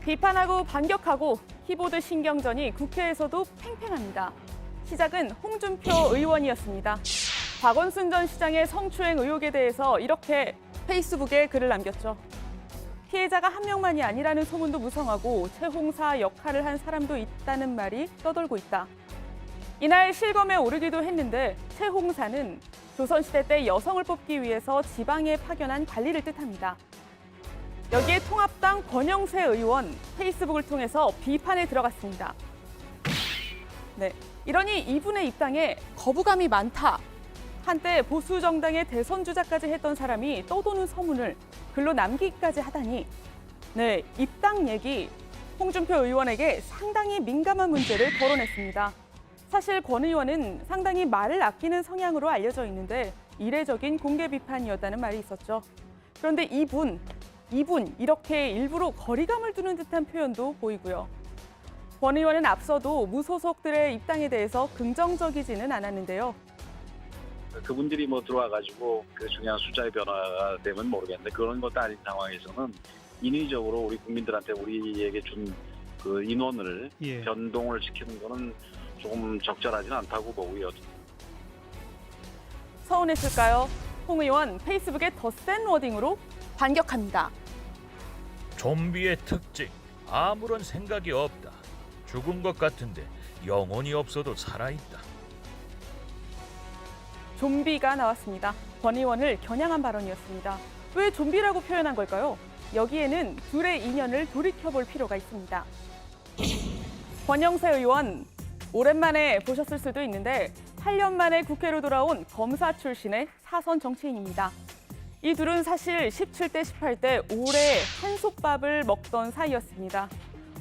비판하고 반격하고 키보드 신경전이 국회에서도 팽팽합니다. 시작은 홍준표 의원이었습니다. 박원순 전 시장의 성추행 의혹에 대해서 이렇게 페이스북에 글을 남겼죠. 피해자가 한 명만이 아니라는 소문도 무성하고 최홍사 역할을 한 사람도 있다는 말이 떠돌고 있다. 이날 실검에 오르기도 했는데 최홍사는 조선시대 때 여성을 뽑기 위해서 지방에 파견한 관리를 뜻합니다. 여기에 통합당 권영세 의원 페이스북을 통해서 비판에 들어갔습니다. 네, 이러니 이분의 입당에 거부감이 많다. 한때 보수 정당의 대선 주자까지 했던 사람이 떠도는 서문을 글로 남기기까지 하다니, 네, 입당 얘기 홍준표 의원에게 상당히 민감한 문제를 거론했습니다. 사실 권 의원은 상당히 말을 아끼는 성향으로 알려져 있는데 이례적인 공개 비판이었다는 말이 있었죠. 그런데 이분 이렇게 일부러 거리감을 두는 듯한 표현도 보이고요. 권 의원은 앞서도 무소속들의 입당에 대해서 긍정적이지는 않았는데요. 그분들이 들어와가지고 그 중요한 숫자의 변화가 되면 모르겠는데 그런 것도 아닌 상황에서는 인위적으로 우리 국민들한테 우리에게 준 그 인원을 변동을 시키는 거는 조금 적절하지는 않다고 보고요. 서운했을까요? 홍 의원 페이스북에 더 센 워딩으로 반격합니다. 좀비의 특징, 아무런 생각이 없다. 죽은 것 같은데 영혼이 없어도 살아있다. 좀비가 나왔습니다. 권 의원을 겨냥한 발언이었습니다. 왜 좀비라고 표현한 걸까요? 여기에는 둘의 인연을 돌이켜볼 필요가 있습니다. 권영세 의원, 오랜만에 보셨을 수도 있는데 8년 만에 국회로 돌아온 검사 출신의 사선 정치인입니다. 이 둘은 사실 17대, 18대 오래 한솥밥을 먹던 사이였습니다.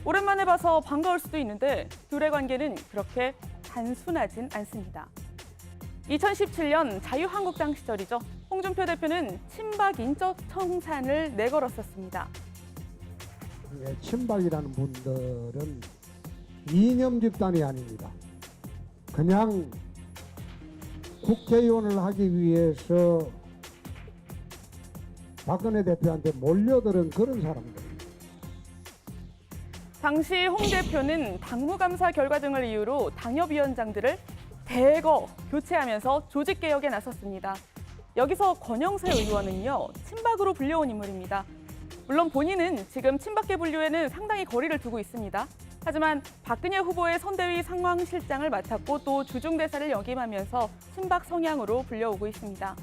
오랜만에 봐서 반가울 수도 있는데 둘의 관계는 그렇게 단순하진 않습니다. 2017년 자유한국당 시절이죠. 홍준표 대표는 친박 인적 청산을 내걸었었습니다. 친박이라는 분들은 이념 집단이 아닙니다. 그냥 국회의원을 하기 위해서 박근혜 대표한테 몰려들은 그런 사람들. 당시 홍 대표는 당무감사 결과 등을 이유로 당협위원장들을 대거 교체하면서 조직개혁에 나섰습니다. 여기서 권영세 의원은요, 친박으로 불려온 인물입니다. 물론 본인은 지금 친박계 분류에는 상당히 거리를 두고 있습니다. 하지만 박근혜 후보의 선대위 상황실장을 맡았고 또 주중대사를 역임하면서 친박 성향으로 불려오고 있습니다.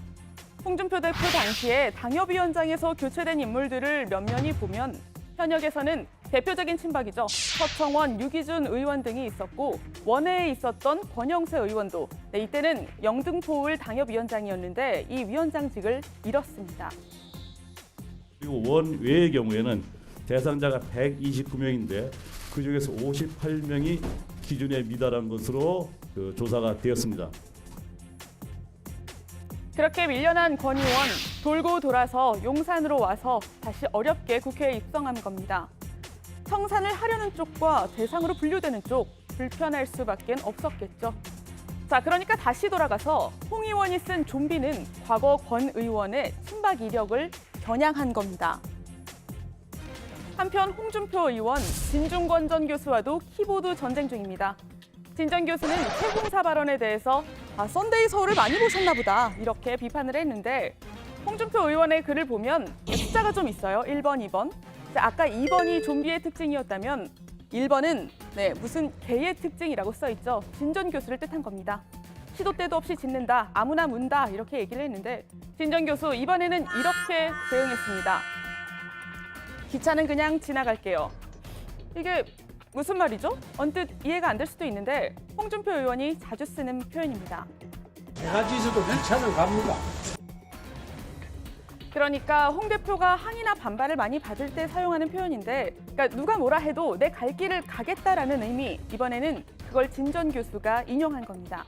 홍준표 대표 당시에 당협위원장에서 교체된 인물들을 면면히 보면 현역에서는 대표적인 친박이죠. 서청원, 유기준 의원 등이 있었고 원외에 있었던 권영세 의원도 이때는 영등포을 당협위원장이었는데 이 위원장직을 잃었습니다. 그리고 원외의 경우에는 대상자가 129명인데 그중에서 58명이 기준에 미달한 것으로 조사가 되었습니다. 그렇게 밀려난 권 의원, 돌고 돌아서 용산으로 와서 다시 어렵게 국회에 입성한 겁니다. 청산을 하려는 쪽과 대상으로 분류되는 쪽, 불편할 수밖에 없었겠죠. 자, 그러니까 다시 돌아가서 홍 의원이 쓴 좀비는 과거 권 의원의 친박 이력을 겨냥한 겁니다. 한편 홍준표 의원, 진중권 전 교수와도 키보드 전쟁 중입니다. 진 전 교수는 최홍사 발언에 대해서 썬데이 서울을 많이 보셨나 보다 이렇게 비판을 했는데 홍준표 의원의 글을 보면 숫자가 좀 있어요. 1번, 2번. 자, 아까 2번이 좀비의 특징이었다면 1번은 무슨 개의 특징이라고 써있죠. 진 전 교수를 뜻한 겁니다. 시도 때도 없이 짖는다, 아무나 문다 이렇게 얘기를 했는데 진 전 교수 이번에는 이렇게 대응했습니다. 기차는 그냥 지나갈게요. 이게 무슨 말이죠? 언뜻 이해가 안 될 수도 있는데 홍준표 의원이 자주 쓰는 표현입니다. 내가 지서도 기차는 갑니다. 그러니까 홍 대표가 항의나 반발을 많이 받을 때 사용하는 표현인데 그러니까 누가 뭐라 해도 내 갈 길을 가겠다라는 의미, 이번에는 그걸 진 전 교수가 인용한 겁니다.